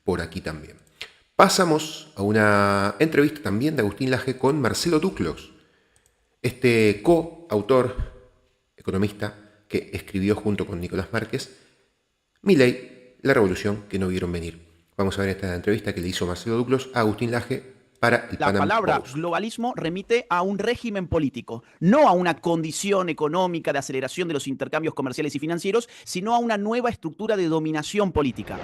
por aquí también. Pasamos a una entrevista también de Agustín Laje con Marcelo Duclos, este coautor, economista, que escribió junto con Nicolás Márquez Milei, la revolución que no vieron venir. Vamos a ver esta entrevista que le hizo Marcelo Duclos a Agustín Laje para el La Panam palabra Post. globalismo remite a un régimen político, no a una condición económica de aceleración de los intercambios comerciales y financieros, sino a una nueva estructura de dominación política.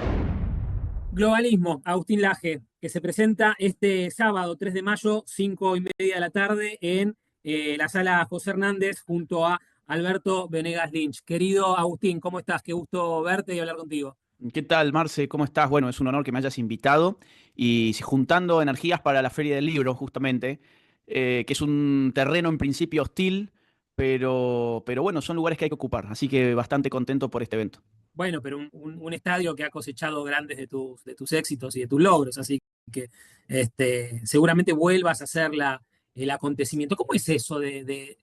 Globalismo, Agustín Laje, que se presenta este sábado 3 de mayo, 5:30 de la tarde, en la sala José Hernández, junto a Alberto Venegas Lynch. Querido Agustín, ¿cómo estás? Qué gusto verte y hablar contigo. ¿Qué tal, Marce? ¿Cómo estás? Bueno, es un honor que me hayas invitado y juntando energías para la Feria del Libro, justamente, que es un terreno en principio hostil, pero bueno, son lugares que hay que ocupar, así que bastante contento por este evento. Bueno, pero un estadio que ha cosechado grandes de tus éxitos y de tus logros, así que seguramente vuelvas a hacer el acontecimiento. ¿Cómo es eso de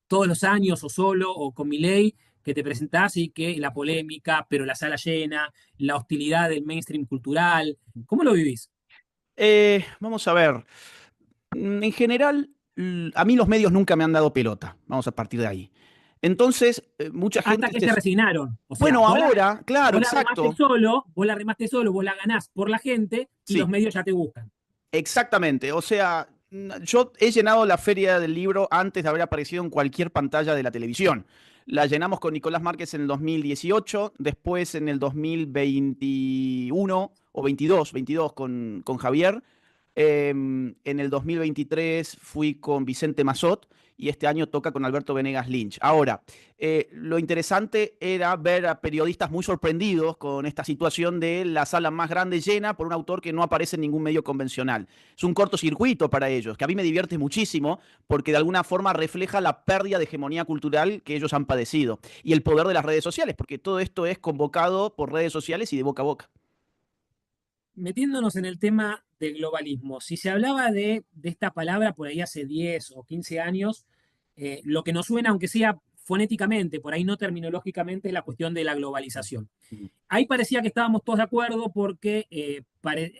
todos los años o solo o con Milei que te presentás y que la polémica, pero la sala llena, la hostilidad del mainstream cultural? ¿Cómo lo vivís? Vamos a ver. En general, a mí los medios nunca me han dado pelota. Vamos a partir de ahí. Entonces, mucha Hasta gente que se resignaron. O sea, Bueno, ahora, claro, vos la remaste exacto. solo, vos la remaste solo, vos la ganás por la gente y los Sí, medios ya te buscan. exactamente. O sea, yo he llenado la Feria del Libro antes de haber aparecido en cualquier pantalla de la televisión. La llenamos con Nicolás Márquez en el 2018, después en el 2021 o 22 con Javier. En el 2023 fui con Vicente Mazot y este año toca con Alberto Venegas Lynch. Ahora, lo interesante era ver a periodistas muy sorprendidos con esta situación de la sala más grande llena por un autor que no aparece en ningún medio convencional. Es un cortocircuito para ellos, que a mí me divierte muchísimo porque de alguna forma refleja la pérdida de hegemonía cultural que ellos han padecido y el poder de las redes sociales, porque todo esto es convocado por redes sociales y de boca a boca. Metiéndonos en el tema del globalismo, si se hablaba de esta palabra por ahí hace 10 o 15 años, lo que nos suena, aunque sea fonéticamente, por ahí no terminológicamente, es la cuestión de la globalización. Ahí parecía que estábamos todos de acuerdo porque,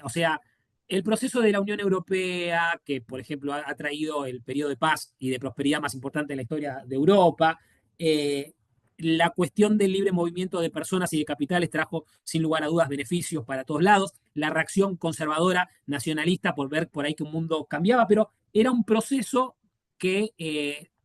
o sea, el proceso de la Unión Europea, que por ejemplo ha traído el periodo de paz y de prosperidad más importante en la historia de Europa, eh, la cuestión del libre movimiento de personas y de capitales trajo sin lugar a dudas beneficios para todos lados, la reacción conservadora, nacionalista, por ver por ahí que un mundo cambiaba, pero era un proceso que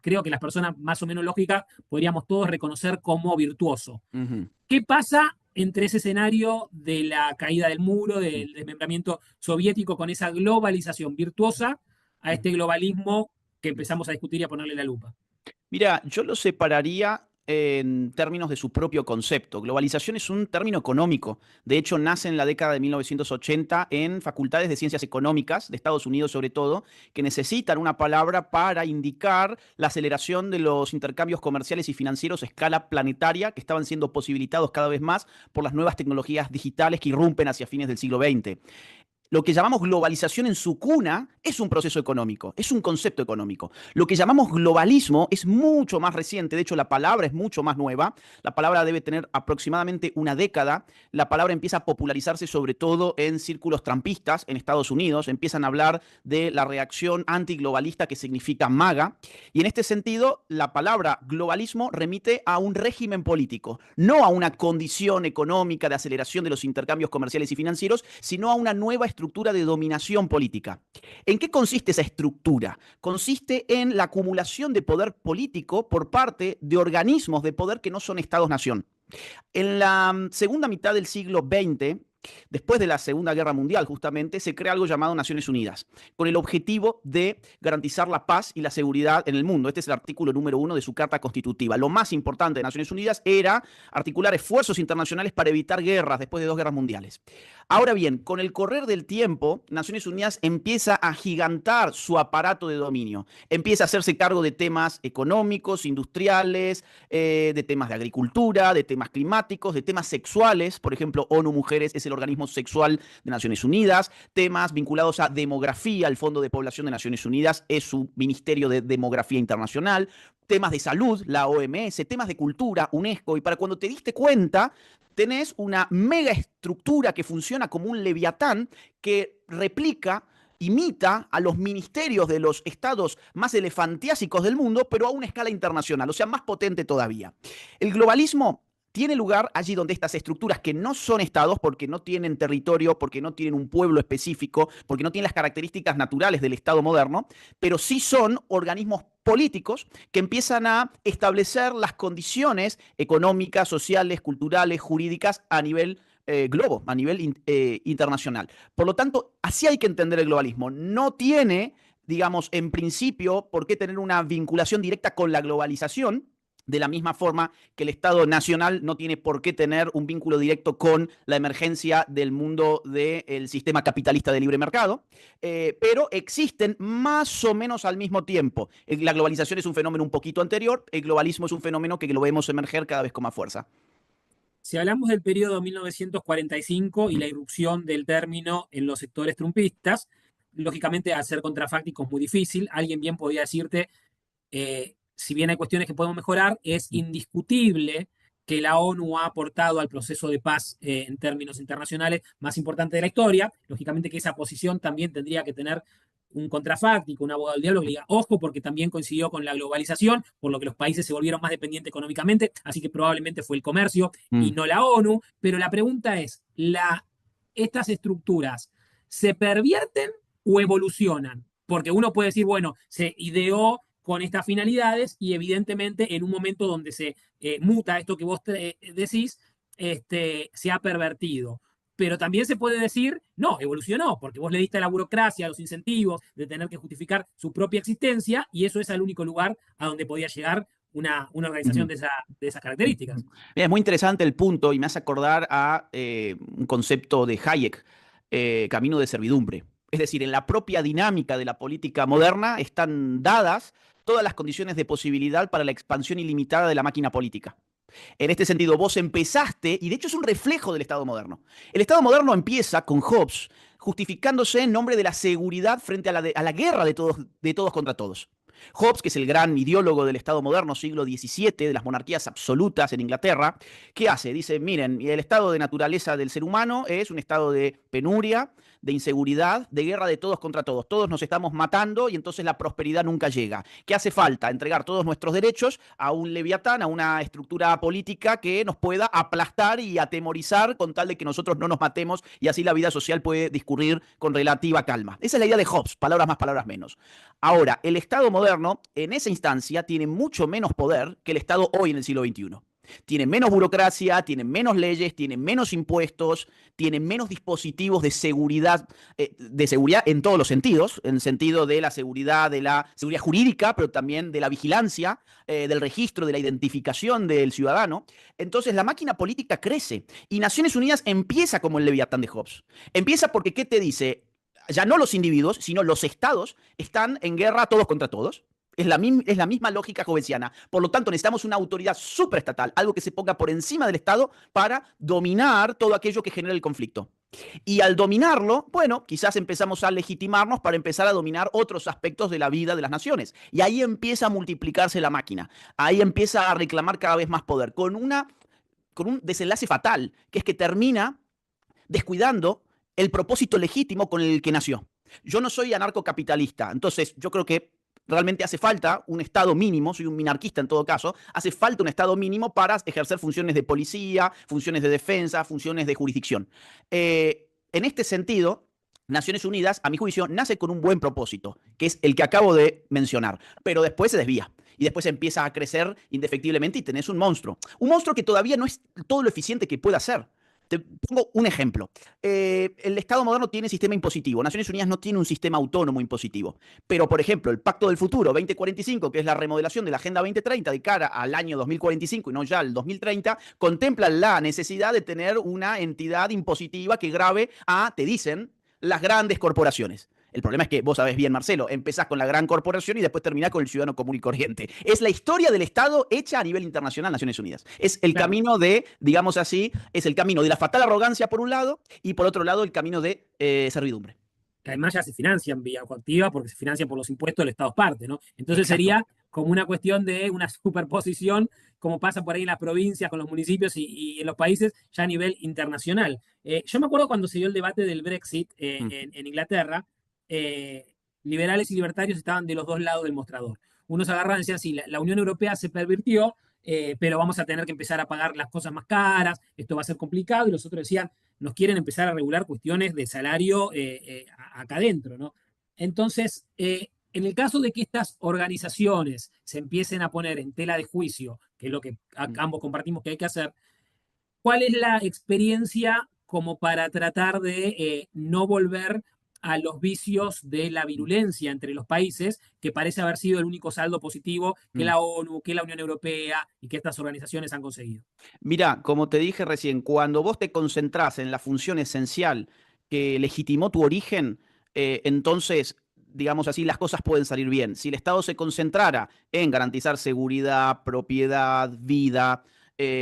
creo que las personas más o menos lógicas podríamos todos reconocer como virtuoso. Uh -huh. ¿Qué pasa entre ese escenario de la caída del muro, del desmembramiento soviético, con esa globalización virtuosa, a este globalismo que empezamos a discutir y a ponerle la lupa? Mira, yo lo separaría en términos de su propio concepto. Globalización es un término económico. De hecho, nace en la década de 1980 en facultades de ciencias económicas de Estados Unidos, sobre todo, que necesitan una palabra para indicar la aceleración de los intercambios comerciales y financieros a escala planetaria que estaban siendo posibilitados cada vez más por las nuevas tecnologías digitales que irrumpen hacia fines del siglo XX. Lo que llamamos globalización en su cuna es un proceso económico, es un concepto económico. Lo que llamamos globalismo es mucho más reciente, de hecho la palabra es mucho más nueva, la palabra debe tener aproximadamente una década, la palabra empieza a popularizarse sobre todo en círculos trampistas en Estados Unidos, empiezan a hablar de la reacción antiglobalista que significa MAGA, y en este sentido la palabra globalismo remite a un régimen político, no a una condición económica de aceleración de los intercambios comerciales y financieros, sino a una nueva estructura de dominación política. ¿En qué consiste esa estructura? Consiste en la acumulación de poder político por parte de organismos de poder que no son estados-nación. En la segunda mitad del siglo XX, después de la Segunda Guerra Mundial, justamente, se crea algo llamado Naciones Unidas, con el objetivo de garantizar la paz y la seguridad en el mundo. Este es el artículo número 1 de su Carta Constitutiva. Lo más importante de Naciones Unidas era articular esfuerzos internacionales para evitar guerras después de 2 guerras mundiales. Ahora bien, con el correr del tiempo, Naciones Unidas empieza a gigantar su aparato de dominio. Empieza a hacerse cargo de temas económicos, industriales, de temas de agricultura, de temas climáticos, de temas sexuales. Por ejemplo, ONU Mujeres es el organismo sexual de Naciones Unidas. Temas vinculados a demografía, el Fondo de Población de Naciones Unidas es su Ministerio de Demografía Internacional. Temas de salud, la OMS, temas de cultura, UNESCO. Y para cuando te diste cuenta, tenés una mega estructura que funciona como un leviatán que replica, imita a los ministerios de los estados más elefantiásicos del mundo, pero a una escala internacional, o sea, más potente todavía. El globalismo tiene lugar allí donde estas estructuras que no son estados, porque no tienen territorio, porque no tienen un pueblo específico, porque no tienen las características naturales del estado moderno, pero sí son organismos políticos que empiezan a establecer las condiciones económicas, sociales, culturales, jurídicas a nivel globo, a nivel internacional. Por lo tanto, así hay que entender el globalismo. No tiene, digamos, en principio, por qué tener una vinculación directa con la globalización, de la misma forma que el Estado nacional no tiene por qué tener un vínculo directo con la emergencia del mundo del sistema capitalista de libre mercado, pero existen más o menos al mismo tiempo. La globalización es un fenómeno un poquito anterior, el globalismo es un fenómeno que lo vemos emerger cada vez con más fuerza. Si hablamos del periodo 1945 y la irrupción del término en los sectores trumpistas, lógicamente al ser contrafáctico es muy difícil. Alguien bien podría decirte, si bien hay cuestiones que podemos mejorar, es indiscutible que la ONU ha aportado al proceso de paz en términos internacionales más importante de la historia. Lógicamente que esa posición también tendría que tener un contrafáctico, un abogado del diablo que le diga, ojo, porque también coincidió con la globalización, por lo que los países se volvieron más dependientes económicamente, así que probablemente fue el comercio y no la ONU. Pero la pregunta es, ¿estas estructuras se pervierten o evolucionan? Porque uno puede decir, bueno, se ideó con estas finalidades y evidentemente en un momento donde se muta esto que vos decís, se ha pervertido. Pero también se puede decir, no, evolucionó, porque vos le diste a la burocracia, los incentivos de tener que justificar su propia existencia, y eso es el único lugar a donde podía llegar una organización de esas características. Mira, es muy interesante el punto y me hace acordar a un concepto de Hayek, camino de servidumbre. Es decir, en la propia dinámica de la política moderna están dadas todas las condiciones de posibilidad para la expansión ilimitada de la máquina política. En este sentido, vos empezaste, y de hecho es un reflejo del Estado moderno. El Estado moderno empieza con Hobbes justificándose en nombre de la seguridad frente a la guerra de todos contra todos. Hobbes, que es el gran ideólogo del Estado moderno, siglo XVII, de las monarquías absolutas en Inglaterra, ¿qué hace? Dice, miren, el estado de naturaleza del ser humano es un estado de penuria, de inseguridad, de guerra de todos contra todos. Todos nos estamos matando y entonces la prosperidad nunca llega. ¿Qué hace falta? Entregar todos nuestros derechos a un leviatán, a una estructura política que nos pueda aplastar y atemorizar con tal de que nosotros no nos matemos y así la vida social puede discurrir con relativa calma. Esa es la idea de Hobbes, palabras más, palabras menos. Ahora, el Estado moderno en esa instancia tiene mucho menos poder que el Estado hoy en el siglo XXI. Tiene menos burocracia, tiene menos leyes, tiene menos impuestos, tiene menos dispositivos de seguridad en todos los sentidos, en el sentido de la seguridad jurídica, pero también de la vigilancia, del registro, de la identificación del ciudadano. Entonces la máquina política crece y Naciones Unidas empieza como el Leviatán de Hobbes. Empieza porque, ¿qué te dice? Ya no los individuos, sino los estados están en guerra todos contra todos. Es la misma lógica hobbesiana. Por lo tanto, necesitamos una autoridad supraestatal, algo que se ponga por encima del Estado para dominar todo aquello que genera el conflicto. Y al dominarlo, bueno, quizás empezamos a legitimarnos para empezar a dominar otros aspectos de la vida de las naciones. Y ahí empieza a multiplicarse la máquina. Ahí empieza a reclamar cada vez más poder, con un desenlace fatal, que es que termina descuidando el propósito legítimo con el que nació. Yo no soy anarcocapitalista, entonces yo creo que realmente hace falta un Estado mínimo, soy un minarquista en todo caso, hace falta un Estado mínimo para ejercer funciones de policía, funciones de defensa, funciones de jurisdicción. En este sentido, Naciones Unidas, a mi juicio, nace con un buen propósito, que es el que acabo de mencionar, pero después se desvía. Y después empieza a crecer indefectiblemente y tenés un monstruo. Un monstruo que todavía no es todo lo eficiente que pueda ser. Te pongo un ejemplo. El Estado moderno tiene sistema impositivo. Naciones Unidas no tiene un sistema autónomo impositivo. Pero, por ejemplo, el Pacto del Futuro 2045, que es la remodelación de la Agenda 2030 de cara al año 2045 y no ya al 2030, contempla la necesidad de tener una entidad impositiva que grave a, te dicen, las grandes corporaciones. El problema es que vos sabés bien, Marcelo, empezás con la gran corporación y después terminás con el ciudadano común y corriente. Es la historia del Estado hecha a nivel internacional, Naciones Unidas. Es el camino de, digamos así, es el camino de la fatal arrogancia por un lado y por otro lado el camino de servidumbre. que además ya se financian vía coactiva porque se financian por los impuestos del Estado parte, ¿no? Entonces Exacto. sería como una cuestión de una superposición, como pasa por ahí en las provincias, con los municipios y en los países, ya a nivel internacional. Yo me acuerdo cuando se dio el debate del Brexit Mm. en Inglaterra, eh, liberales y libertarios estaban de los dos lados del mostrador. Unos agarran y decían, sí, la Unión Europea se pervirtió, pero vamos a tener que empezar a pagar las cosas más caras, esto va a ser complicado, y los otros decían, nos quieren empezar a regular cuestiones de salario acá adentro, ¿no? Entonces, en el caso de que estas organizaciones se empiecen a poner en tela de juicio, que es lo que Mm. ambos compartimos que hay que hacer, ¿cuál es la experiencia como para tratar de no volver a los vicios de la Mm. virulencia entre los países, que parece haber sido el único saldo positivo que Mm. la ONU, que la Unión Europea y que estas organizaciones han conseguido? Mira, como te dije recién, cuando vos te concentrás en la función esencial que legitimó tu origen, entonces, digamos así, las cosas pueden salir bien. Si el Estado se concentrara en garantizar seguridad, propiedad, vida,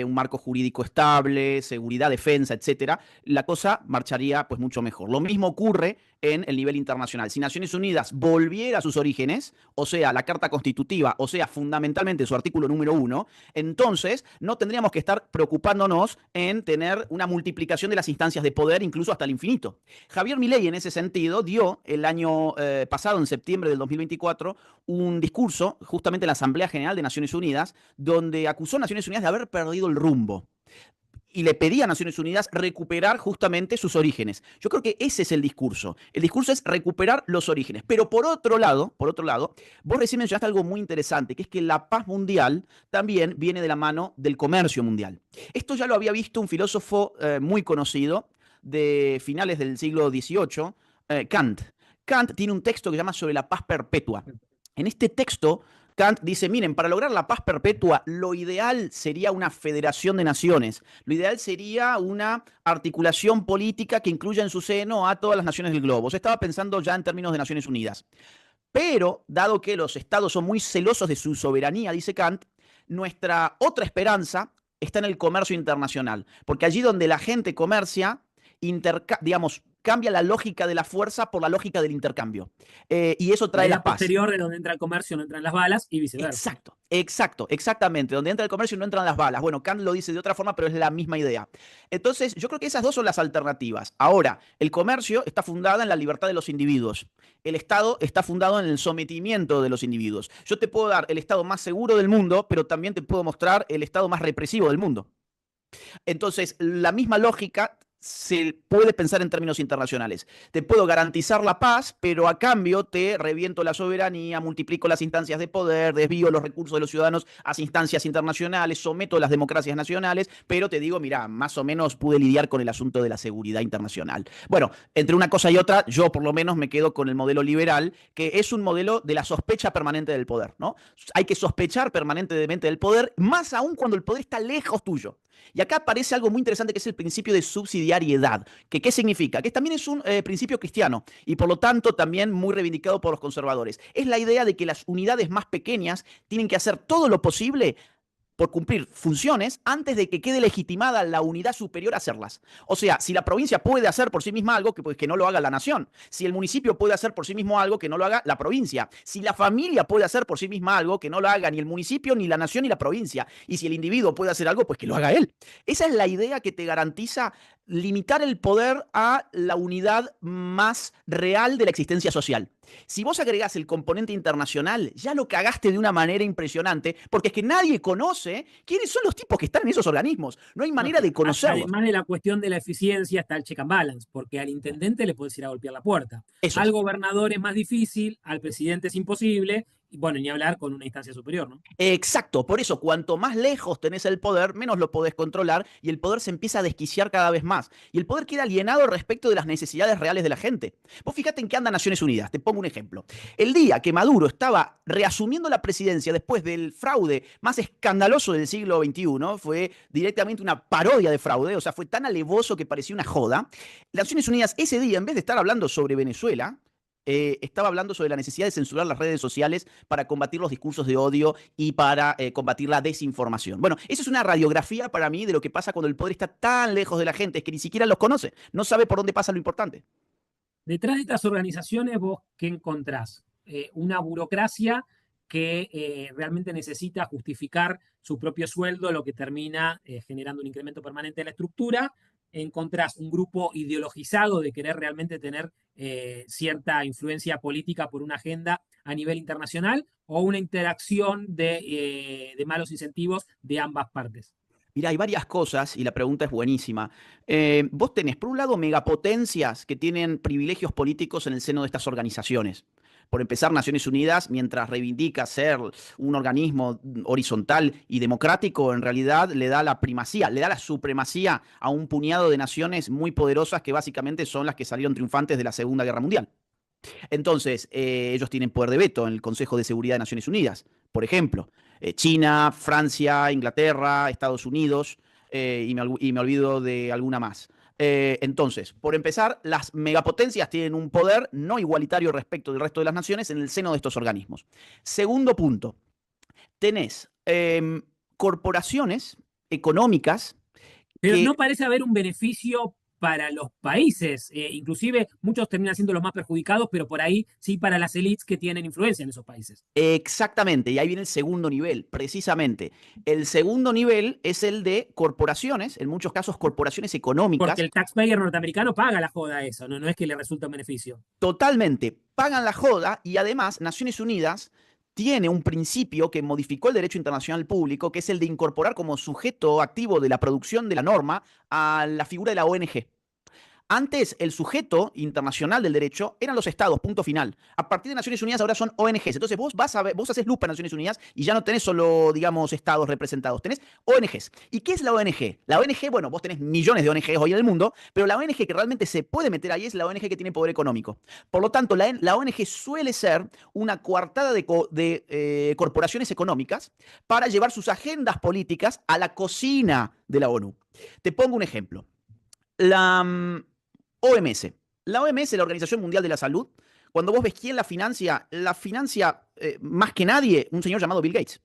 un marco jurídico estable, seguridad, defensa, etcétera, la cosa marcharía pues mucho mejor. Lo mismo ocurre en el nivel internacional. Si Naciones Unidas volviera a sus orígenes, o sea, la Carta Constitutiva, o sea, fundamentalmente su artículo número 1, entonces no tendríamos que estar preocupándonos en tener una multiplicación de las instancias de poder, incluso hasta el infinito. Javier Milei, en ese sentido, dio el año pasado, en septiembre del 2024, un discurso justamente en la Asamblea General de Naciones Unidas, donde acusó a Naciones Unidas de haber perdido el rumbo y le pedía a Naciones Unidas recuperar justamente sus orígenes. Yo creo que ese es el discurso. El discurso es recuperar los orígenes. Pero por otro lado, vos recién mencionaste algo muy interesante, que es que la paz mundial también viene de la mano del comercio mundial. Esto ya lo había visto un filósofo muy conocido de finales del siglo XVIII, Kant. Kant tiene un texto que se llama Sobre la paz perpetua. En este texto, Kant dice, miren, para lograr la paz perpetua, lo ideal sería una federación de naciones. Lo ideal sería una articulación política que incluya en su seno a todas las naciones del globo. Se estaba pensando ya en términos de Naciones Unidas. Pero, dado que los estados son muy celosos de su soberanía, dice Kant, nuestra otra esperanza está en el comercio internacional. Porque allí donde la gente comercia, digamos, cambia la lógica de la fuerza por la lógica del intercambio. Y eso La trae idea la paz. posterior de donde entra el comercio no entran las balas y viceversa. Exacto, exacto, exactamente. Donde entra el comercio y no entran las balas. Bueno, Kant lo dice de otra forma, pero es la misma idea. Entonces, yo creo que esas dos son las alternativas. Ahora, el comercio está fundado en la libertad de los individuos. El Estado está fundado en el sometimiento de los individuos. Yo te puedo dar el Estado más seguro del mundo, pero también te puedo mostrar el Estado más represivo del mundo. Entonces, la misma lógica se puede pensar en términos internacionales. Te puedo garantizar la paz, pero a cambio te reviento la soberanía, multiplico las instancias de poder, desvío los recursos de los ciudadanos a instancias internacionales, someto las democracias nacionales, pero te digo, mira, más o menos pude lidiar con el asunto de la seguridad internacional. Bueno, entre una cosa y otra, yo por lo menos me quedo con el modelo liberal, que es un modelo de la sospecha permanente del poder, ¿no? Hay que sospechar permanentemente del poder, más aún cuando el poder está lejos tuyo. Y acá aparece algo muy interesante que es el principio de subsidiariedad. ¿Qué significa? Que también es un principio cristiano y por lo tanto también muy reivindicado por los conservadores. Es la idea de que las unidades más pequeñas tienen que hacer todo lo posible por cumplir funciones antes de que quede legitimada la unidad superior a hacerlas. O sea, si la provincia puede hacer por sí misma algo, que, pues, que no lo haga la nación. Si el municipio puede hacer por sí mismo algo, que no lo haga la provincia. Si la familia puede hacer por sí misma algo, que no lo haga ni el municipio, ni la nación, ni la provincia. Y si el individuo puede hacer algo, pues que lo haga él. Esa es la idea que te garantiza limitar el poder a la unidad más real de la existencia social. Si vos agregás el componente internacional, ya lo cagaste de una manera impresionante, porque es que nadie conoce quiénes son los tipos que están en esos organismos. No hay No, manera de conocerlos. además de la cuestión de la eficiencia está el check and balance, porque al intendente le puedes ir a golpear la puerta. Eso Al es. gobernador es más difícil, al presidente es imposible, y bueno, ni hablar con una instancia superior, ¿no? Exacto, por eso cuanto más lejos tenés el poder, menos lo podés controlar y el poder se empieza a desquiciar cada vez más. Y el poder queda alienado respecto de las necesidades reales de la gente. Vos fíjate en qué anda Naciones Unidas, te pongo un ejemplo. El día que Maduro estaba reasumiendo la presidencia después del fraude más escandaloso del siglo XXI, fue directamente una parodia de fraude, o sea, fue tan alevoso que parecía una joda. Naciones Unidas ese día, en vez de estar hablando sobre Venezuela, estaba hablando sobre la necesidad de censurar las redes sociales para combatir los discursos de odio y para combatir la desinformación. Bueno, eso es una radiografía para mí de lo que pasa cuando el poder está tan lejos de la gente, es que ni siquiera los conoce, no sabe por dónde pasa lo importante. Detrás de estas organizaciones, ¿vos qué encontrás? Una burocracia que realmente necesita justificar su propio sueldo, lo que termina generando un incremento permanente de la estructura. Encontrás un grupo ideologizado de querer realmente tener cierta influencia política por una agenda a nivel internacional, o una interacción de malos incentivos de ambas partes. Mira, hay varias cosas y la pregunta es buenísima. Vos tenés, por un lado, megapotencias que tienen privilegios políticos en el seno de estas organizaciones. Por empezar, Naciones Unidas, mientras reivindica ser un organismo horizontal y democrático, en realidad le da la primacía, le da la supremacía a un puñado de naciones muy poderosas que básicamente son las que salieron triunfantes de la Segunda Guerra Mundial. Entonces, ellos tienen poder de veto en el Consejo de Seguridad de Naciones Unidas. Por ejemplo, China, Francia, Inglaterra, Estados Unidos, y me olvido de alguna más. Entonces, por empezar, las megapotencias tienen un poder no igualitario respecto del resto de las naciones en el seno de estos organismos. Segundo punto, tenés corporaciones económicas Pero que no parece haber un beneficio para los países. Inclusive muchos terminan siendo los más perjudicados, pero por ahí sí para las élites que tienen influencia en esos países. exactamente, y ahí viene el segundo nivel, precisamente. El segundo nivel es el de corporaciones, en muchos casos corporaciones Porque económicas, el taxpayer norteamericano paga la joda a eso, no es que le resulta un beneficio. totalmente pagan la joda y además Naciones Unidas tiene un principio que modificó el derecho internacional público, que es el de incorporar como sujeto activo de la producción de la norma a la figura de la ONG. Antes, el sujeto internacional del derecho eran los estados, punto final. A partir de Naciones Unidas ahora son ONGs. Entonces vos vas a ver, vos haces lupa en Naciones Unidas y ya no tenés solo, digamos, estados representados, tenés ONGs. ¿Y qué es la ONG? La ONG, bueno, vos tenés millones de ONGs hoy en el mundo, pero la ONG que realmente se puede meter ahí es la ONG que tiene poder económico. Por lo tanto, la ONG suele ser una coartada de corporaciones económicas para llevar sus agendas políticas a la cocina de la ONU. Te pongo un ejemplo. La OMS. La OMS, la Organización Mundial de la Salud, cuando vos ves quién la financia más que nadie un señor llamado Bill Gates.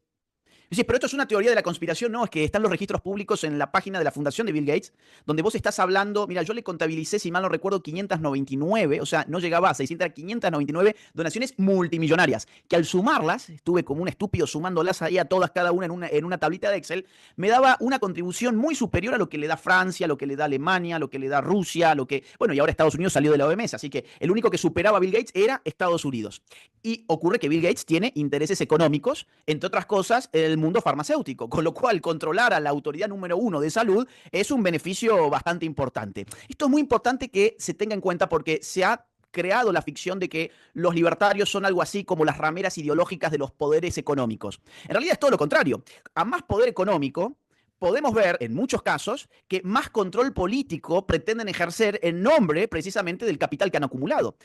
Dices, pero esto es una teoría de la conspiración. No, es que están los registros públicos en la página de la fundación de Bill Gates, donde vos estás hablando, mira, yo le contabilicé, si mal no recuerdo, 599, o sea, no llegaba a 600, 599 donaciones multimillonarias, que al sumarlas, estuve como un estúpido sumándolas ahí a todas, cada una en una tablita de Excel, me daba una contribución muy superior a lo que le da Francia, a lo que le da Alemania, a lo que le da Rusia, a lo que, bueno, y ahora Estados Unidos salió de la OMS, así que el único que superaba a Bill Gates era Estados Unidos. Y ocurre que Bill Gates tiene intereses económicos, entre otras cosas, el mundo farmacéutico, con lo cual controlar a la autoridad número uno de salud es un beneficio bastante importante. Esto es muy importante que se tenga en cuenta porque se ha creado la ficción de que los libertarios son algo así como las rameras ideológicas de los poderes económicos. En realidad es todo lo contrario. A más poder económico, podemos ver en muchos casos que más control político pretenden ejercer en nombre precisamente del capital que han acumulado.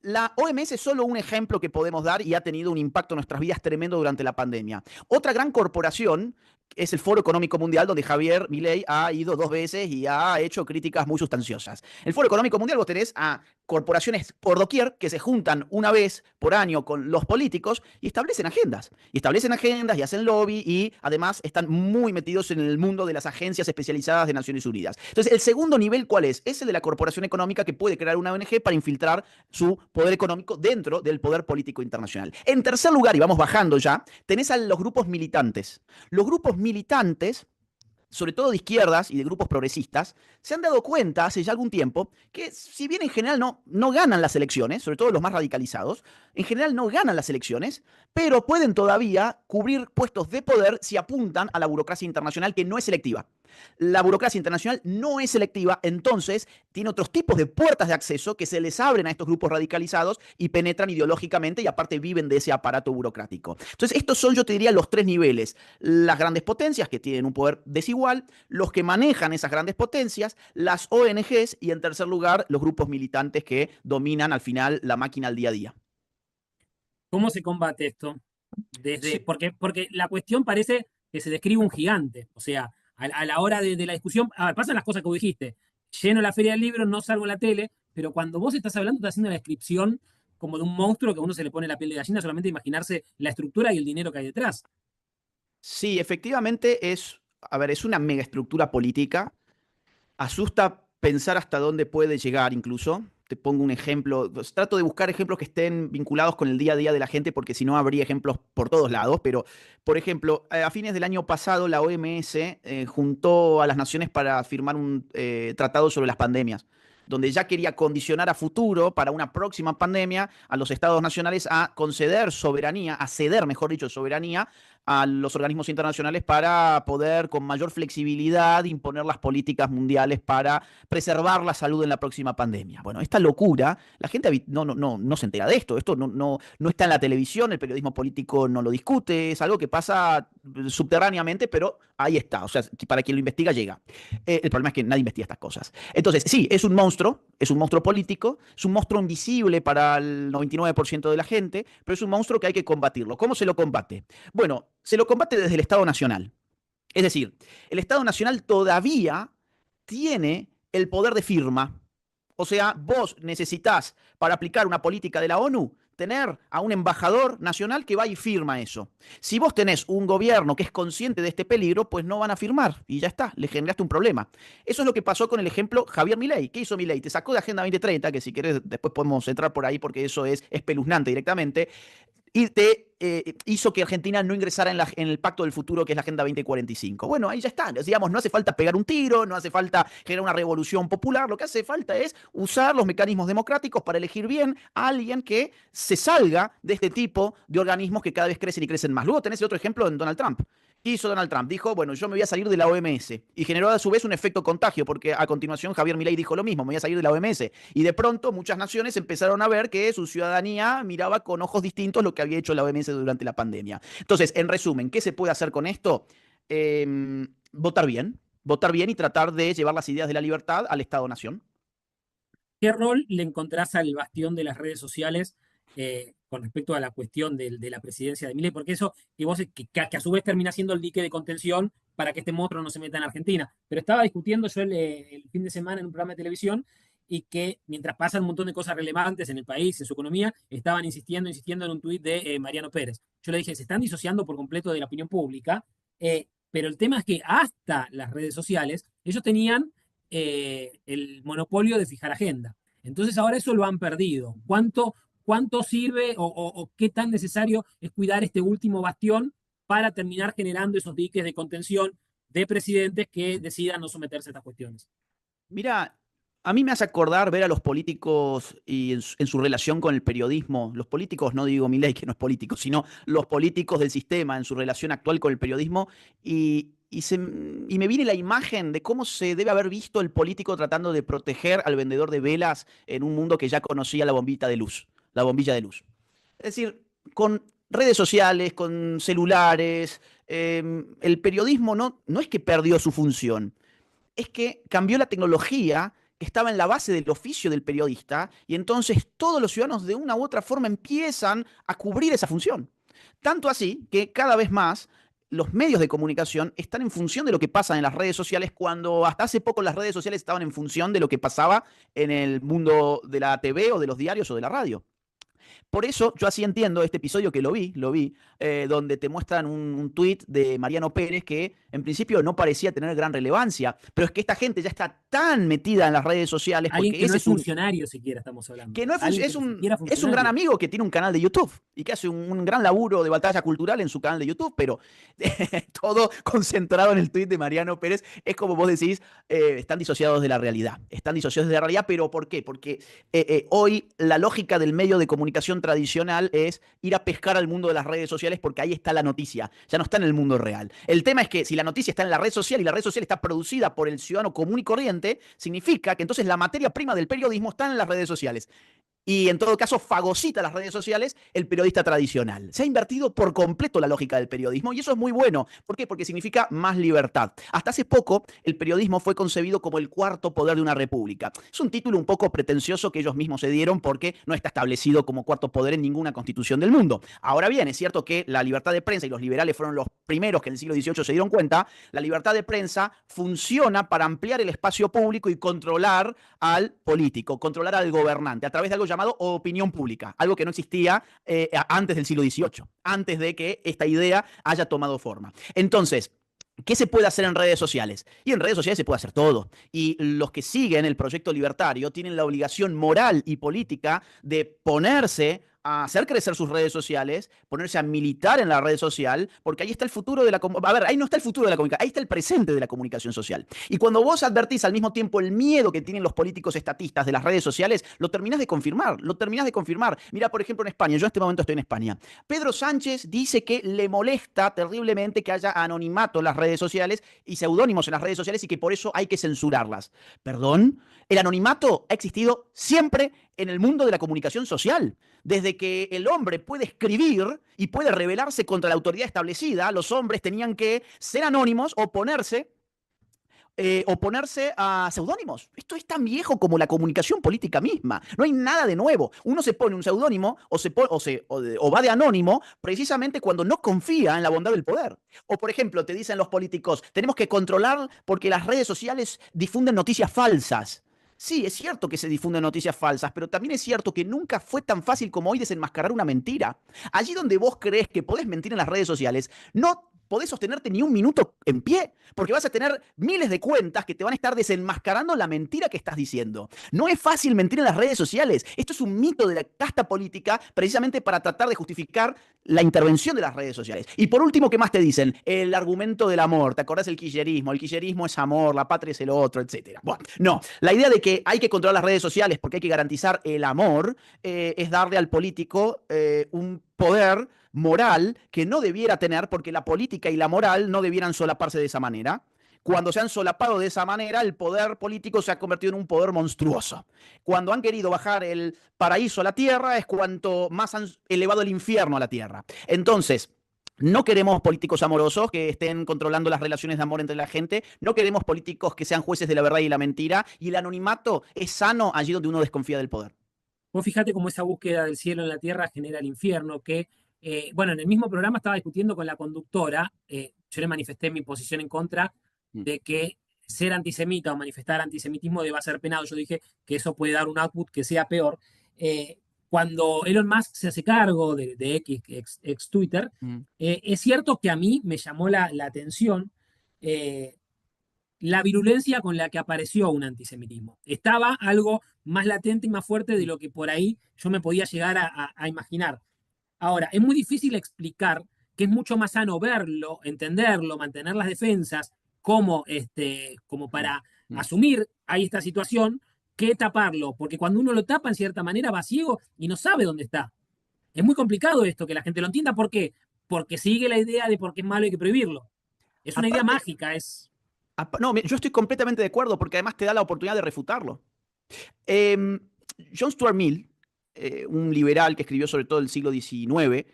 La OMS es solo un ejemplo que podemos dar y ha tenido un impacto en nuestras vidas tremendo durante la pandemia. Otra gran corporación es el Foro Económico Mundial, donde Javier Milei ha ido 2 veces y ha hecho críticas muy sustanciosas. El Foro Económico Mundial, vos tenés a corporaciones por doquier que se juntan una vez por año con los políticos y establecen agendas. Y establecen agendas y hacen lobby y además están muy metidos en el mundo de las agencias especializadas de Naciones Unidas. Entonces, el segundo nivel, ¿cuál es? Es el de la corporación económica que puede crear una ONG para infiltrar su poder económico dentro del poder político internacional. En tercer lugar, y vamos bajando ya, tenés a los grupos militantes. Los grupos militantes, sobre todo de izquierdas y de grupos progresistas, se han dado cuenta hace ya algún tiempo que si bien en general no ganan las elecciones, sobre todo los más radicalizados, en general no ganan las elecciones, pero pueden todavía cubrir puestos de poder si apuntan a la burocracia internacional que no es selectiva. La burocracia internacional no es selectiva, entonces tiene otros tipos de puertas de acceso que se les abren a estos grupos radicalizados y penetran ideológicamente y aparte viven de ese aparato burocrático. Entonces estos son, yo te diría, los tres niveles. Las grandes potencias que tienen un poder desigual, los que manejan esas grandes potencias, las ONGs y en tercer lugar los grupos militantes que dominan al final la máquina al día a día. ¿Cómo se combate esto? Sí. Porque la cuestión parece que se describe un gigante. O sea, a la hora de la discusión, a ver, pasan las cosas que vos dijiste. Lleno la feria del libro, no salgo en la tele, pero cuando vos estás hablando, estás haciendo la descripción como de un monstruo que a uno se le pone la piel de gallina solamente imaginarse la estructura y el dinero que hay detrás. Sí, efectivamente a ver, es una mega estructura política. Asusta pensar hasta dónde puede llegar incluso. te pongo un ejemplo. Pues, trato de buscar ejemplos que estén vinculados con el día a día de la gente, porque si no habría ejemplos por todos lados. Pero, por ejemplo, a fines del año pasado la OMS juntó a las naciones para firmar un tratado sobre las pandemias, donde ya quería condicionar a futuro, para una próxima pandemia, a los estados nacionales a conceder soberanía, a ceder, mejor dicho, soberanía a los organismos internacionales para poder con mayor flexibilidad imponer las políticas mundiales para preservar la salud en la próxima pandemia. Bueno, esta locura, la gente no se entera de esto, no está en la televisión, el periodismo político no lo discute, es algo que pasa subterráneamente, pero ahí está, o sea, para quien lo investiga llega. El problema es que nadie investiga estas cosas. Entonces, sí, es un monstruo político, es un monstruo invisible para el 99% de la gente, pero es un monstruo que hay que combatirlo. ¿Cómo se lo combate? Bueno, se lo combate desde el Estado Nacional. Es decir, el Estado Nacional todavía tiene el poder de firma. O sea, vos necesitás, para aplicar una política de la ONU, tener a un embajador nacional que va y firma eso. Si vos tenés un gobierno que es consciente de este peligro, pues no van a firmar y ya está, le generaste un problema. Eso es lo que pasó con el ejemplo Javier Milei. ¿Qué hizo Milei? Te sacó de Agenda 2030, que si querés después podemos entrar por ahí porque eso es espeluznante directamente, y te hizo que Argentina no ingresara en el pacto del futuro, que es la Agenda 2045. Bueno, ahí ya está. Digamos, no hace falta pegar un tiro, no hace falta generar una revolución popular. Lo que hace falta es usar los mecanismos democráticos para elegir bien a alguien que se salga de este tipo de organismos que cada vez crecen y crecen más. Luego tenés el otro ejemplo en Donald Trump. ¿Qué hizo Donald Trump? Dijo, bueno, yo me voy a salir de la OMS. Y generó a su vez un efecto contagio, porque a continuación Javier Milei dijo lo mismo, me voy a salir de la OMS. Y de pronto muchas naciones empezaron a ver que su ciudadanía miraba con ojos distintos lo que había hecho la OMS durante la pandemia. Entonces, en resumen, ¿qué se puede hacer con esto? Votar bien y tratar de llevar las ideas de la libertad al Estado-Nación. ¿Qué rol le encontrás al bastión de las redes sociales con respecto a la cuestión de la presidencia de Milei? Porque eso que a su vez termina siendo el dique de contención para que este monstruo no se meta en Argentina. Pero estaba discutiendo yo el fin de semana en un programa de televisión y que mientras pasan un montón de cosas relevantes en el país, en su economía, estaban insistiendo en un tuit de Mariano Pérez. Yo le dije, se están disociando por completo de la opinión pública, pero el tema es que hasta las redes sociales, ellos tenían el monopolio de fijar agenda. Entonces ahora eso lo han perdido. ¿Cuánto sirve o qué tan necesario es cuidar este último bastión para terminar generando esos diques de contención de presidentes que decidan no someterse a estas cuestiones? Mira, a mí me hace acordar ver a los políticos y en su relación con el periodismo. Los políticos, no digo Milei, que no es político, sino los políticos del sistema en su relación actual con el periodismo. Y me viene la imagen de cómo se debe haber visto el político tratando de proteger al vendedor de velas en un mundo que ya conocía la bombilla de luz. La bombilla de luz. Es decir, con redes sociales, con celulares, el periodismo no es que perdió su función, es que cambió la tecnología que estaba en la base del oficio del periodista y entonces todos los ciudadanos de una u otra forma empiezan a cubrir esa función. Tanto así que cada vez más los medios de comunicación están en función de lo que pasa en las redes sociales, cuando hasta hace poco las redes sociales estaban en función de lo que pasaba en el mundo de la TV o de los diarios o de la radio. Por eso yo así entiendo este episodio que lo vi, donde te muestran un tuit de Mariano Pérez que en principio no parecía tener gran relevancia, pero es que esta gente ya está tan metida en las redes sociales. Alguien Porque que no ese es funcionario siquiera estamos hablando. Que no es, Alguien es, que ni un, siquiera es un funcionario. gran amigo que tiene un canal de YouTube y que hace un gran laburo de batalla cultural en su canal de YouTube, pero todo concentrado en el tuit de Mariano Pérez. Es como vos decís, están disociados de la realidad. Están disociados de la realidad, pero ¿por qué? Porque hoy la lógica del medio de comunicación tradicional es ir a pescar al mundo de las redes sociales, porque ahí está la noticia, ya no está en el mundo real. El tema es que si la noticia está en la red social y la red social está producida por el ciudadano común y corriente, significa que entonces la materia prima del periodismo está en las redes sociales. Y en todo caso fagocita las redes sociales el periodista tradicional. Se ha invertido por completo la lógica del periodismo y eso es muy bueno. ¿Por qué? Porque significa más libertad. Hasta hace poco el periodismo fue concebido como el cuarto poder de una república. Es un título un poco pretencioso que ellos mismos se dieron porque no está establecido como cuarto poder en ninguna constitución del mundo. Ahora bien, es cierto que la libertad de prensa, y los liberales fueron los primeros que en el siglo XVIII se dieron cuenta, la libertad de prensa funciona para ampliar el espacio público y controlar al político, controlar al gobernante a través de algo llamado opinión pública, algo que no existía antes del siglo XVIII, antes de que esta idea haya tomado forma. Entonces, ¿Qué se puede hacer en redes sociales? Y en redes sociales se puede hacer todo. Y los que siguen el proyecto libertario tienen la obligación moral y política de ponerse a hacer crecer sus redes sociales, ponerse a militar en la red social, porque ahí está el futuro de la comunicación. A ver, ahí no está el futuro de la comunicación, ahí está el presente de la comunicación social. Y cuando vos advertís al mismo tiempo el miedo que tienen los políticos estatistas de las redes sociales, lo terminás de confirmar, lo terminás de confirmar. Mira, por ejemplo, en España, yo en este momento estoy en España. Pedro Sánchez dice que le molesta terriblemente que haya anonimato en las redes sociales y seudónimos en las redes sociales y que por eso hay que censurarlas. ¿Perdón? El anonimato ha existido siempre en el mundo de la comunicación social. Desde que el hombre puede escribir y puede rebelarse contra la autoridad establecida, los hombres tenían que ser anónimos o ponerse a seudónimos. Esto es tan viejo como la comunicación política misma. No hay nada de nuevo. Uno se pone un seudónimo o va de anónimo precisamente cuando no confía en la bondad del poder. O, por ejemplo, te dicen los políticos, tenemos que controlar porque las redes sociales difunden noticias falsas. Sí, es cierto que se difunden noticias falsas, pero también es cierto que nunca fue tan fácil como hoy desenmascarar una mentira. Allí donde vos crees que podés mentir en las redes sociales, no podés sostenerte ni un minuto en pie, porque vas a tener miles de cuentas que te van a estar desenmascarando la mentira que estás diciendo. No es fácil mentir en las redes sociales. Esto es un mito de la casta política precisamente para tratar de justificar la intervención de las redes sociales. Y por último, ¿qué más te dicen? El argumento del amor. ¿Te acordás del kirchnerismo? El kirchnerismo es amor, la patria es el otro, etcétera. Bueno, no. La idea de que hay que controlar las redes sociales porque hay que garantizar el amor es darle al político un poder moral que no debiera tener porque la política y la moral no debieran solaparse de esa manera. Cuando se han solapado de esa manera, el poder político se ha convertido en un poder monstruoso. Cuando han querido bajar el paraíso a la tierra, es cuanto más han elevado el infierno a la tierra. Entonces, no queremos políticos amorosos que estén controlando las relaciones de amor entre la gente. No queremos políticos que sean jueces de la verdad y la mentira. Y el anonimato es sano allí donde uno desconfía del poder. Vos fíjate cómo esa búsqueda del cielo en la tierra genera el infierno, que, bueno, en el mismo programa estaba discutiendo con la conductora, yo le manifesté mi posición en contra de que ser antisemita o manifestar antisemitismo deba ser penado. Yo dije que eso puede dar un output que sea peor. Cuando Elon Musk se hace cargo de X, ex Twitter, es cierto que a mí me llamó la atención la virulencia con la que apareció un antisemitismo. Estaba algo más latente y más fuerte de lo que por ahí yo me podía llegar a imaginar. Ahora, es muy difícil explicar que es mucho más sano verlo, entenderlo, mantener las defensas como para asumir ahí esta situación, que taparlo, porque cuando uno lo tapa en cierta manera va ciego y no sabe dónde está. Es muy complicado esto, que la gente lo entienda. ¿Por qué? Porque sigue la idea de por qué es malo hay que prohibirlo. Es una idea Aparte, mágica, es... no, yo estoy completamente de acuerdo porque además te da la oportunidad de refutarlo. Eh, John Stuart Mill, un liberal que escribió sobre todo el siglo XIX,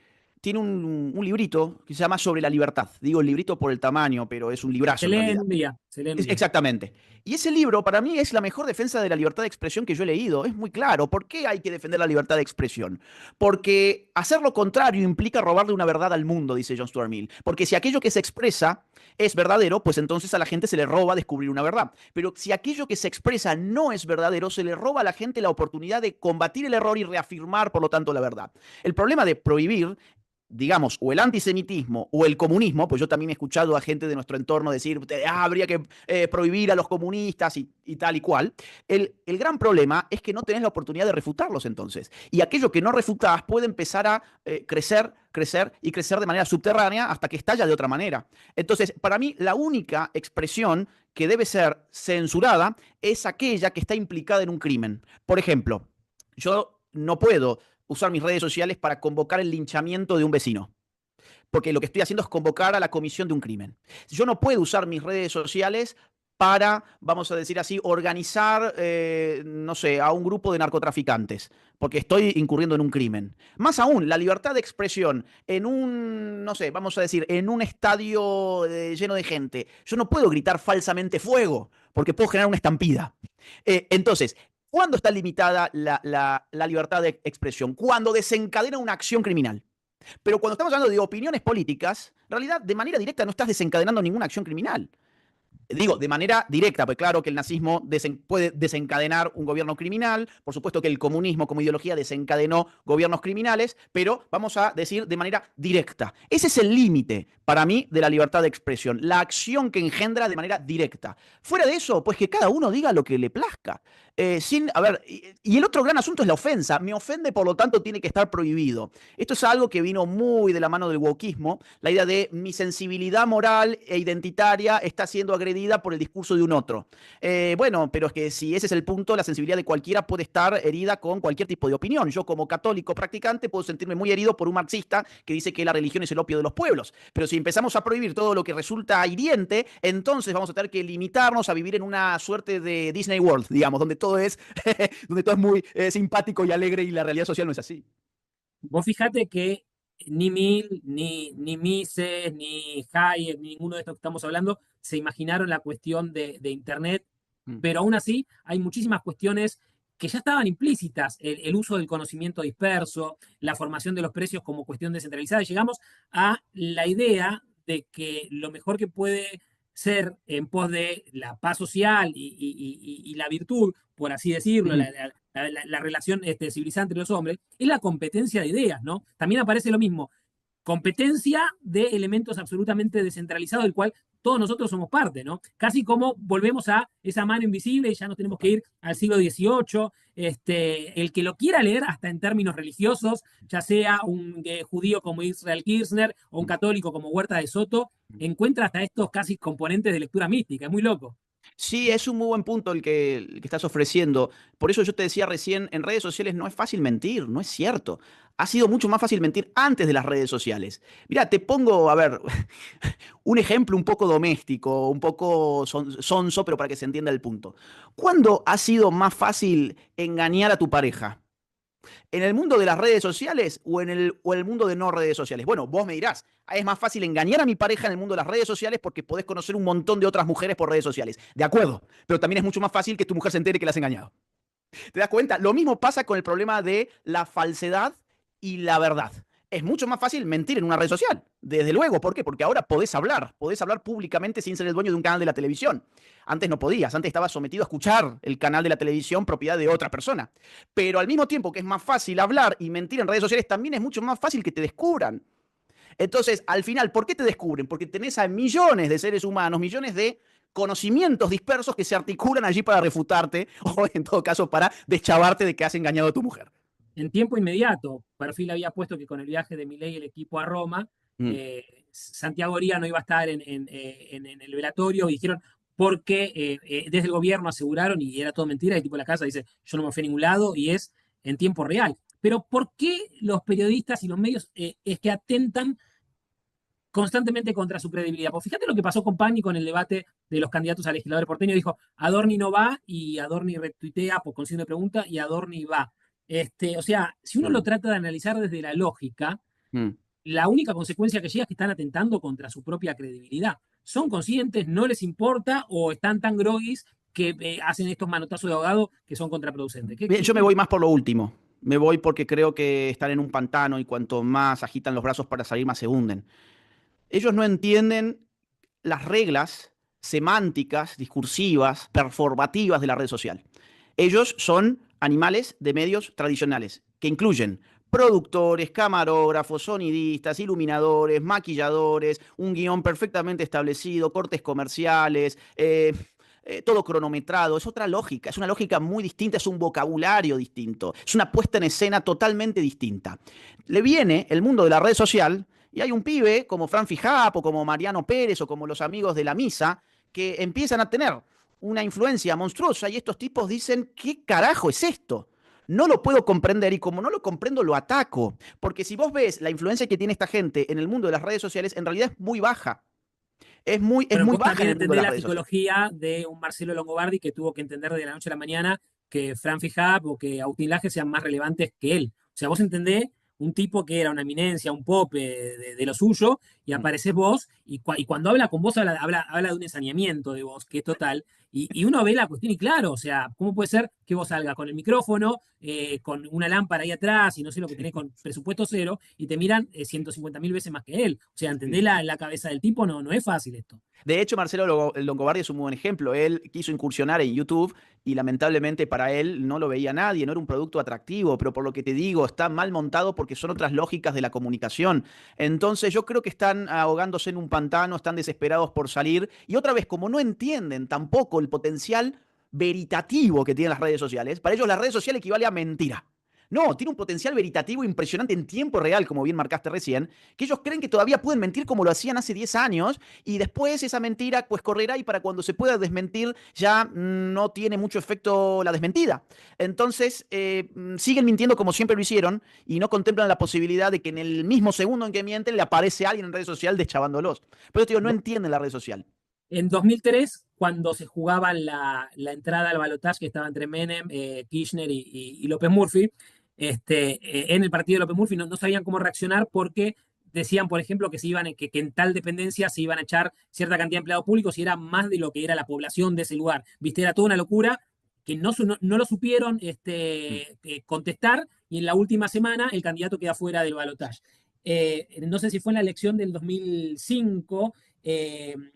tiene un librito que se llama Sobre la libertad. Digo el librito por el tamaño, pero es un librazo Se en lee realidad. en un día, se lee en un día. Exactamente. Y ese libro para mí es la mejor defensa de la libertad de expresión que yo he leído. Es muy claro. ¿Por qué hay que defender la libertad de expresión? Porque hacer lo contrario implica robarle una verdad al mundo, dice John Stuart Mill. Porque si aquello que se expresa es verdadero, pues entonces a la gente se le roba descubrir una verdad. Pero si aquello que se expresa no es verdadero, se le roba a la gente la oportunidad de combatir el error y reafirmar, por lo tanto, la verdad. El problema de prohibir, digamos, o el antisemitismo o el comunismo, pues yo también he escuchado a gente de nuestro entorno decir, habría que prohibir a los comunistas y tal y cual. El gran problema es que no tenés la oportunidad de refutarlos entonces. Y aquello que no refutás puede empezar a crecer, crecer y crecer de manera subterránea hasta que estalla de otra manera. Entonces, para mí, la única expresión que debe ser censurada es aquella que está implicada en un crimen. Por ejemplo, yo no puedo usar mis redes sociales para convocar el linchamiento de un vecino, porque lo que estoy haciendo es convocar a la comisión de un crimen. Yo no puedo usar mis redes sociales para, vamos a decir así, organizar, no sé, a un grupo de narcotraficantes, porque estoy incurriendo en un crimen. Más aún, la libertad de expresión en un, no sé, vamos a decir, en un estadio lleno de gente. Yo no puedo gritar falsamente fuego, porque puedo generar una estampida. Entonces, ¿cuándo está limitada la libertad de expresión? Cuando desencadena una acción criminal. Pero cuando estamos hablando de opiniones políticas, en realidad de manera directa no estás desencadenando ninguna acción criminal. Digo, de manera directa, porque claro que el nazismo puede desencadenar un gobierno criminal, por supuesto que el comunismo como ideología desencadenó gobiernos criminales, pero vamos a decir de manera directa. Ese es el límite para mí de la libertad de expresión, la acción que engendra de manera directa. Fuera de eso, pues que cada uno diga lo que le plazca. A ver, y el otro gran asunto es la ofensa. Me ofende, por lo tanto, tiene que estar prohibido. Esto es algo que vino muy de la mano del wokismo, la idea de mi sensibilidad moral e identitaria está siendo agredida por el discurso de un otro. Bueno, pero es que si ese es el punto, la sensibilidad de cualquiera puede estar herida con cualquier tipo de opinión. Yo como católico practicante puedo sentirme muy herido por un marxista que dice que la religión es el opio de los pueblos. Pero si empezamos a prohibir todo lo que resulta hiriente, entonces vamos a tener que limitarnos a vivir en una suerte de Disney World, digamos, donde todo es, donde todo es muy simpático y alegre y la realidad social no es así. Vos fijate que ni Mill, ni Mises, ni Hayek, ni ninguno de estos que estamos hablando se imaginaron la cuestión de Internet, pero aún así hay muchísimas cuestiones que ya estaban implícitas, el uso del conocimiento disperso, la formación de los precios como cuestión descentralizada, y llegamos a la idea de que lo mejor que puede ser en pos de la paz social y la virtud, por así decirlo, la relación civilizante entre los hombres, es la competencia de ideas, ¿no? También aparece lo mismo, competencia de elementos absolutamente descentralizados, del cual todos nosotros somos parte, ¿no? Casi como volvemos a esa mano invisible y ya nos tenemos que ir al siglo XVIII. El que lo quiera leer hasta en términos religiosos, ya sea un judío como Israel Kirchner o un católico como Huerta de Soto, encuentra hasta estos casi componentes de lectura mística. Es muy loco. Sí, es un muy buen punto el que estás ofreciendo. Por eso yo te decía recién, en redes sociales no es fácil mentir, no es cierto. Ha sido mucho más fácil mentir antes de las redes sociales. Mira, te pongo, a ver, un ejemplo un poco doméstico, un poco sonso, pero para que se entienda el punto. ¿Cuándo ha sido más fácil engañar a tu pareja? ¿En el mundo de las redes sociales o en el mundo de no redes sociales? Bueno, vos me dirás, es más fácil engañar a mi pareja en el mundo de las redes sociales porque podés conocer un montón de otras mujeres por redes sociales. De acuerdo, pero también es mucho más fácil que tu mujer se entere que la has engañado. ¿Te das cuenta? Lo mismo pasa con el problema de la falsedad y la verdad. Es mucho más fácil mentir en una red social, desde luego. ¿Por qué? Porque ahora podés hablar públicamente sin ser el dueño de un canal de la televisión. Antes no podías, antes estabas sometido a escuchar el canal de la televisión propiedad de otra persona. Pero al mismo tiempo que es más fácil hablar y mentir en redes sociales, también es mucho más fácil que te descubran. Entonces, al final, ¿por qué te descubren? Porque tenés a millones de seres humanos, millones de conocimientos dispersos que se articulan allí para refutarte o, en todo caso, para deschavarte de que has engañado a tu mujer. En tiempo inmediato, Perfil había puesto que con el viaje de Milei y el equipo a Roma, Santiago Oría no iba a estar en el velatorio, y dijeron, porque desde el gobierno aseguraron, y era todo mentira, el tipo de la casa dice, yo no me fui a ningún lado, y es en tiempo real. Pero ¿por qué los periodistas y los medios es que atentan constantemente contra su credibilidad? Pues fíjate lo que pasó con Pagni con el debate de los candidatos a legislador porteño. Dijo, Adorni no va, y Adorni retuitea con signo de pregunta, y Adorni va. O sea, si uno lo trata de analizar desde la lógica, la única consecuencia que llega es que están atentando contra su propia credibilidad. ¿Son conscientes, no les importa, o están tan groguis que hacen estos manotazos de ahogado que son contraproducentes? Bien, yo me voy más por lo último. Me voy porque creo que están en un pantano y cuanto más agitan los brazos para salir, más se hunden. Ellos no entienden las reglas semánticas, discursivas, performativas de la red social. Ellos son animales de medios tradicionales, que incluyen productores, camarógrafos, sonidistas, iluminadores, maquilladores, un guión perfectamente establecido, cortes comerciales, todo cronometrado. Es otra lógica, es una lógica muy distinta, es un vocabulario distinto, es una puesta en escena totalmente distinta. Le viene el mundo de la red social y hay un pibe como Fran Fijap o como Mariano Pérez o como los amigos de la misa que empiezan a tener una influencia monstruosa y estos tipos dicen, ¿qué carajo es esto? No lo puedo comprender y como no lo comprendo lo ataco. Porque si vos ves la influencia que tiene esta gente en el mundo de las redes sociales, en realidad es muy baja. Es muy Vos baja en también el mundo de entendés las la redes sociales. psicología de un Marcelo Longobardi que tuvo que entender de la noche a la mañana que Fran Fijap o que Agustín Laje sean más relevantes que él. O sea, vos entendés un tipo que era una eminencia, un pope de lo suyo, y apareces vos, y cuando habla con vos habla de un ensañamiento de vos, que es total, Y uno ve la cuestión y claro, o sea, ¿cómo puede ser que vos salgas con el micrófono, con una lámpara ahí atrás y no sé lo que tenés con presupuesto cero y te miran 150.000 veces más que él? O sea, ¿entendés Sí. la cabeza del tipo? No, no es fácil esto. De hecho, Marcelo Longobardi es un buen ejemplo. Él quiso incursionar en YouTube y lamentablemente para él no lo veía nadie, no era un producto atractivo, pero por lo que te digo, está mal montado porque son otras lógicas de la comunicación. Entonces yo creo que están ahogándose en un pantano, están desesperados por salir y otra vez, como no entienden tampoco el potencial veritativo que tienen las redes sociales, para ellos las redes sociales equivale a mentira. No, tiene un potencial veritativo impresionante en tiempo real, como bien marcaste recién, que ellos creen que todavía pueden mentir como lo hacían hace 10 años y después esa mentira pues correrá y para cuando se pueda desmentir ya no tiene mucho efecto la desmentida. Entonces siguen mintiendo como siempre lo hicieron y no contemplan la posibilidad de que en el mismo segundo en que mienten le aparece alguien en red social deschavándolos. Pero te digo, no entienden la red social. En 2003, cuando se jugaba la entrada al balotaje que estaba entre Menem, Kirchner y López Murphy, en el partido de López Murphy no sabían cómo reaccionar porque decían, por ejemplo, que en tal dependencia se iban a echar cierta cantidad de empleados públicos y era más de lo que era la población de ese lugar. ¿Viste? Era toda una locura que no lo supieron contestar y en la última semana el candidato queda fuera del balotaje. No sé si fue en la elección del 2005,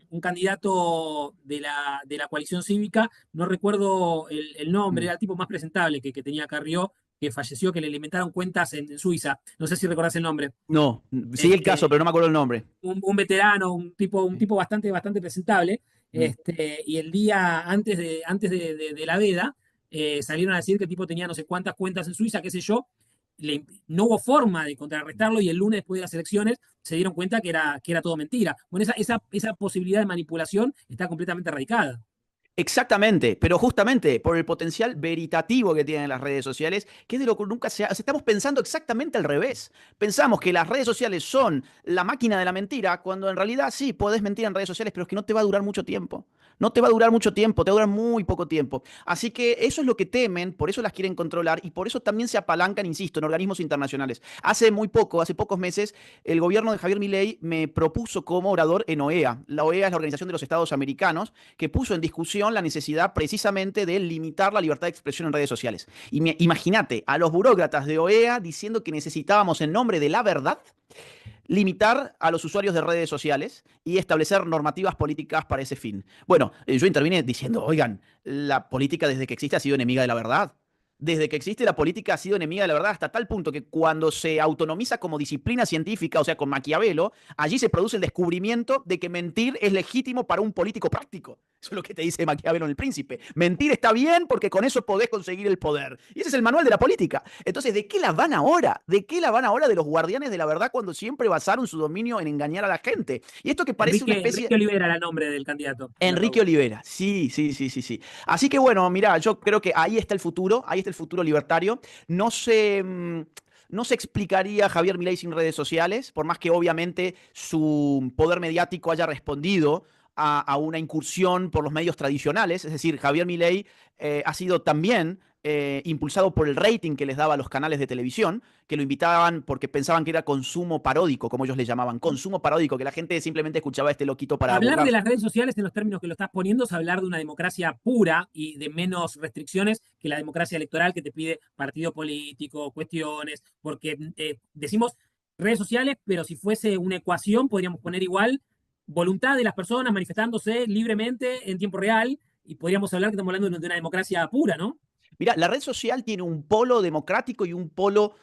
un candidato de la coalición cívica, no recuerdo el nombre, Mm. era el tipo más presentable que tenía Carrió, que falleció, que le alimentaron cuentas en Suiza. No sé si recordás el nombre. No, sigue el caso, pero Este, no me acuerdo el nombre. un veterano, un Sí. tipo bastante presentable. Mm. Y el día antes de la veda, salieron a decir que el tipo tenía no sé cuántas cuentas en Suiza, qué sé yo. No hubo forma de contrarrestarlo y el lunes después de las elecciones se dieron cuenta que era todo mentira. Bueno, esa posibilidad de manipulación está completamente erradicada. Exactamente, pero justamente por el potencial veritativo que tienen las redes sociales, que es de lo que nunca se hace. Estamos pensando exactamente al revés. Pensamos que las redes sociales son la máquina de la mentira, cuando en realidad sí, podés mentir en redes sociales, pero es que no te va a durar mucho tiempo. No te va a durar mucho tiempo, te va a durar muy poco tiempo. Así que eso es lo que temen, por eso las quieren controlar y por eso también se apalancan, insisto, en organismos internacionales. Hace muy poco, hace pocos meses, el gobierno de Javier Milei me propuso como orador en OEA. La OEA es la Organización de los Estados Americanos, que puso en discusión la necesidad precisamente de limitar la libertad de expresión en redes sociales. Y imagínate a los burócratas de OEA diciendo que necesitábamos en nombre de la verdad limitar a los usuarios de redes sociales y establecer normativas políticas para ese fin. Bueno, yo intervine diciendo, oigan, la política desde que existe ha sido enemiga de la verdad. Desde que existe la política ha sido enemiga de la verdad hasta tal punto que cuando se autonomiza como disciplina científica, o sea, con Maquiavelo, allí se produce el descubrimiento de que mentir es legítimo para un político práctico. Eso es lo que te dice Maquiavelo en El Príncipe. Mentir está bien porque con eso podés conseguir el poder. Y ese es el manual de la política. Entonces, ¿de qué la van ahora? ¿De qué la van ahora de los guardianes de la verdad cuando siempre basaron su dominio en engañar a la gente? Y esto que parece una Enrique especie... Olivera era el nombre del candidato en la Enrique PAU. Olivera, sí, sí, sí, sí, sí. Así que bueno, mira, yo creo que ahí está el futuro libertario. No se, no se explicaría Javier Milei sin redes sociales, por más que obviamente su poder mediático haya respondido a una incursión por los medios tradicionales. Es decir, Javier Milei ha sido también impulsado por el rating que les daba a los canales de televisión, que lo invitaban porque pensaban que era consumo paródico, como ellos le llamaban, consumo paródico, que la gente simplemente escuchaba a este loquito para Hablar de burlarse. las redes sociales en los términos que lo estás poniendo es hablar de una democracia pura y de menos restricciones que la democracia electoral que te pide partido político, cuestiones, porque decimos redes sociales, pero si fuese una ecuación podríamos poner igual voluntad de las personas manifestándose libremente en tiempo real y podríamos hablar que estamos hablando de una democracia pura, ¿no? Mira, la red social tiene un polo democrático y un polo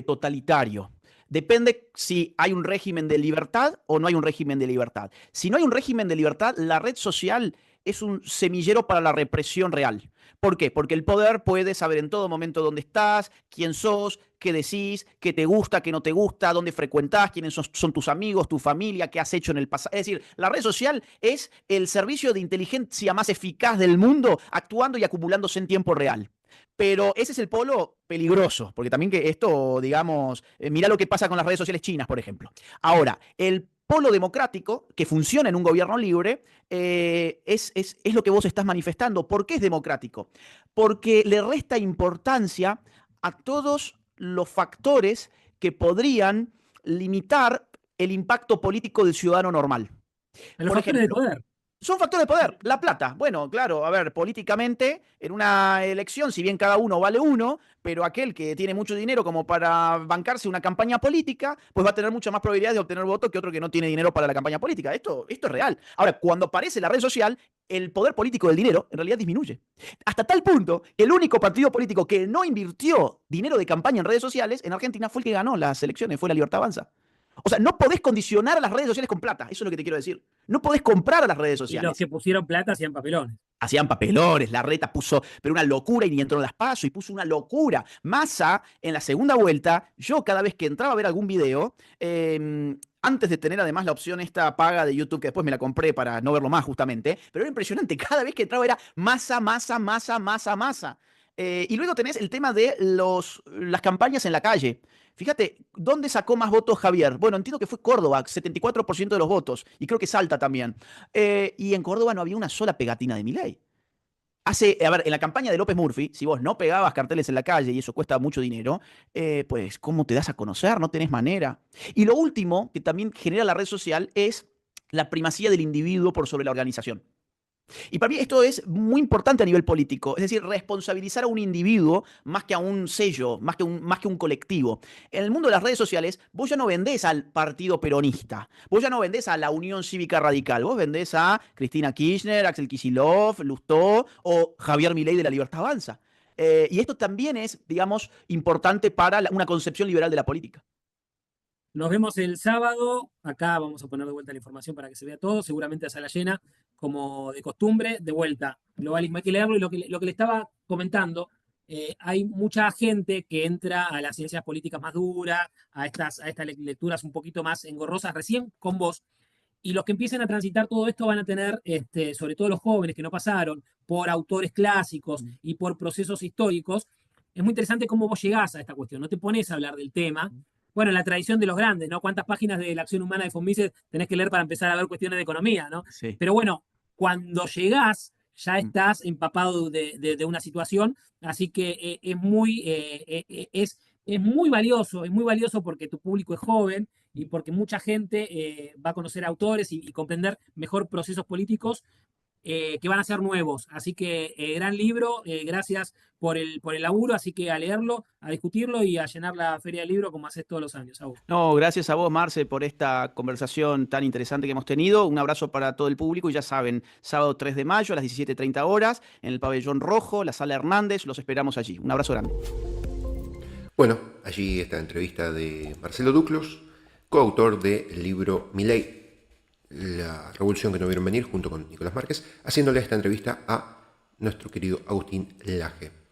totalitario. Depende si hay un régimen de libertad o no hay un régimen de libertad. Si no hay un régimen de libertad, la red social es un semillero para la represión real. ¿Por qué? Porque el poder puede saber en todo momento dónde estás, quién sos, qué decís, qué te gusta, qué no te gusta, dónde frecuentás, quiénes son tus amigos, tu familia, qué has hecho en el pasado. Es decir, la red social es el servicio de inteligencia más eficaz del mundo actuando y acumulándose en tiempo real. Pero ese es el polo peligroso, porque también que esto, digamos, mira lo que pasa con las redes sociales chinas, por ejemplo. Ahora, el polo democrático, que funciona en un gobierno libre, es lo que vos estás manifestando. ¿Por qué es democrático? Porque le resta importancia a todos los factores que podrían limitar el impacto político del ciudadano normal. A los Por factores de ejemplo, poder. Son factores de poder. La plata. Bueno, claro, a ver, políticamente, en una elección, si bien cada uno vale uno, pero aquel que tiene mucho dinero como para bancarse una campaña política, pues va a tener muchas más probabilidades de obtener votos que otro que no tiene dinero para la campaña política. Esto es real. Ahora, cuando aparece la red social, el poder político del dinero en realidad disminuye. Hasta tal punto que el único partido político que no invirtió dinero de campaña en redes sociales en Argentina fue el que ganó las elecciones, fue la Libertad Avanza. O sea, no podés condicionar a las redes sociales con plata. Eso es lo que te quiero decir. No podés comprar a las redes Y los sociales. que pusieron plata hacían papelones. Hacían papelones, la reta puso, pero una locura y ni entró en las PASO y puso una locura. Massa, en la segunda vuelta, yo cada vez que entraba a ver algún video, antes de tener además la opción esta paga de YouTube, que después me la compré para no verlo más justamente, pero era impresionante, cada vez que entraba era Massa, Massa, Massa, Massa, Massa. Y luego tenés el tema de las campañas en la calle. Fíjate, ¿dónde sacó más votos Javier? Bueno, entiendo que fue Córdoba, 74% de los votos, y creo que Salta también. Y en Córdoba no había una sola pegatina de Milei. A ver, en la campaña de López Murphy, si vos no pegabas carteles en la calle y eso cuesta mucho dinero, pues ¿cómo te das a conocer? No tenés manera. Y lo último que también genera la red social es la primacía del individuo por sobre la organización. Y para mí esto es muy importante a nivel político, es decir, responsabilizar a un individuo más que a un sello, más que un colectivo. En el mundo de las redes sociales, vos ya no vendés al partido peronista, vos ya no vendés a la Unión Cívica Radical, vos vendés a Cristina Kirchner, Axel Kicillof, Lustó o Javier Milei de la Libertad Avanza. Y esto también es, digamos, importante para una concepción liberal de la política. Nos vemos el sábado. Acá vamos a poner de vuelta la información para que se vea todo. Seguramente a sala llena, como de costumbre. De vuelta, globalismo. Hay que leerlo. Y lo que le estaba comentando, hay mucha gente que entra a las ciencias políticas más duras, a estas lecturas un poquito más engorrosas, recién con vos. Y los que empiecen a transitar todo esto van a tener, sobre todo los jóvenes que no pasaron por autores clásicos y por procesos históricos. Es muy interesante cómo vos llegás a esta cuestión. No te pones a hablar del tema. Bueno, la tradición de los grandes, ¿no? ¿Cuántas páginas de la acción humana de von Mises tenés que leer para empezar a ver cuestiones de economía, ¿no? Sí. Pero bueno, cuando llegás, ya estás empapado de una situación, así que es muy valioso porque tu público es joven y porque mucha gente va a conocer autores y comprender mejor procesos políticos que van a ser nuevos. Así que gran libro, gracias por el laburo, así que a leerlo, a discutirlo y a llenar la feria del libro como haces todos los años. No, gracias a vos, Marce, por esta conversación tan interesante que hemos tenido. Un abrazo para todo el público y ya saben, sábado 3 de mayo a las 17:30 horas en el Pabellón Rojo, la Sala Hernández, los esperamos allí. Un abrazo grande. Bueno, allí está la entrevista de Marcelo Duclos, coautor del libro Milei, la revolución que no vieron venir, junto con Nicolás Márquez, haciéndole esta entrevista a nuestro querido Agustín Laje.